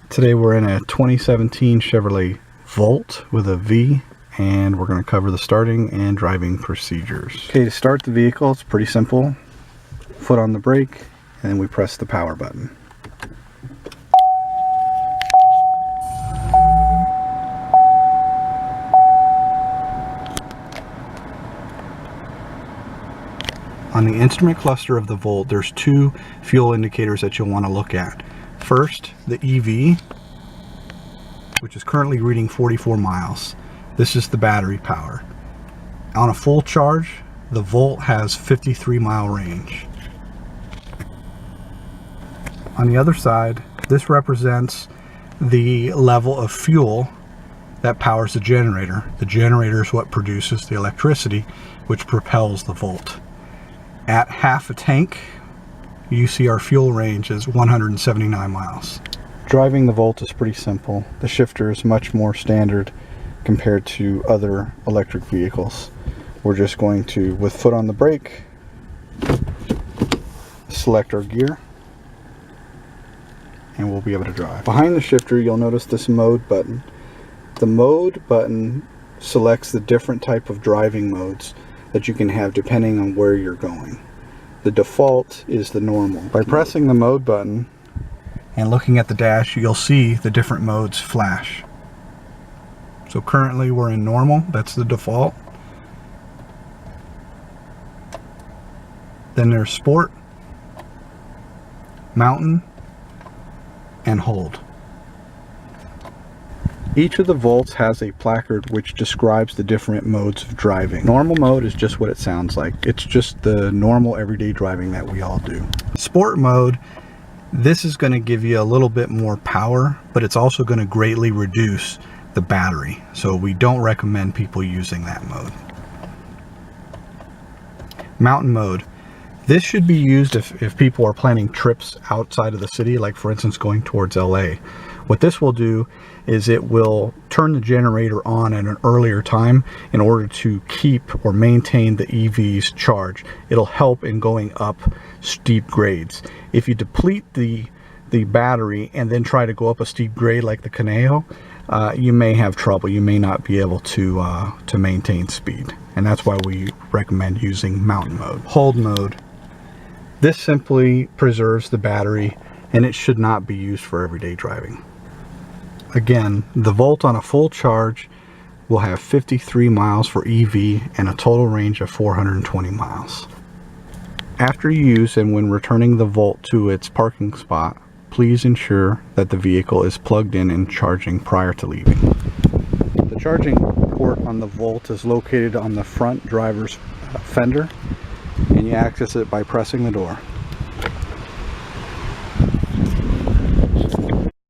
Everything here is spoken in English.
Today we're in a 2017 Chevrolet Volt with a V, and we're going to cover the starting and driving procedures. Okay, to start the vehicle, it's pretty simple. Foot on the brake, and then we press the power button. On the instrument cluster of the Volt, there's two fuel indicators that you'll want to look at. First, the EV, which is currently reading 44 miles. This is the battery power. On a full charge, the Volt has 53-mile range. On the other side, this represents the level of fuel that powers the generator. The generator is what produces the electricity, which propels the Volt. At half a tank, you see our fuel range is 179 miles. Driving the Volt is pretty simple. The shifter is much more standard compared to other electric vehicles. We're just going to, with foot on the brake, select our gear, and we'll be able to drive. Behind the shifter, you'll notice this mode button. The mode button selects the different type of driving modes that you can have depending on where you're going. The default is the normal. By pressing the mode button and looking at the dash, you'll see the different modes flash. So currently we're in normal, that's the default. Then there's sport, mountain, and hold. Each of the Volts has a placard which describes the different modes of driving. Normal mode is just what it sounds like. It's just the normal everyday driving that we all do. Sport mode, this is going to give you a little bit more power, but it's also going to greatly reduce the battery. So we don't recommend people using that mode. Mountain mode. This should be used if people are planning trips outside of the city, like for instance going towards LA. What this will do is it will turn the generator on at an earlier time in order to keep or maintain the EV's charge. It'll help in going up steep grades. If you deplete the battery and then try to go up a steep grade like the Conejo, you may have trouble. You may not be able to maintain speed. And that's why we recommend using mountain mode. Hold mode. This simply preserves the battery, and it should not be used for everyday driving. Again, the Volt on a full charge will have 53 miles for EV and a total range of 420 miles. After use and when returning the Volt to its parking spot, please ensure that the vehicle is plugged in and charging prior to leaving. The charging port on the Volt is located on the front driver's fender, and you access it by pressing the door.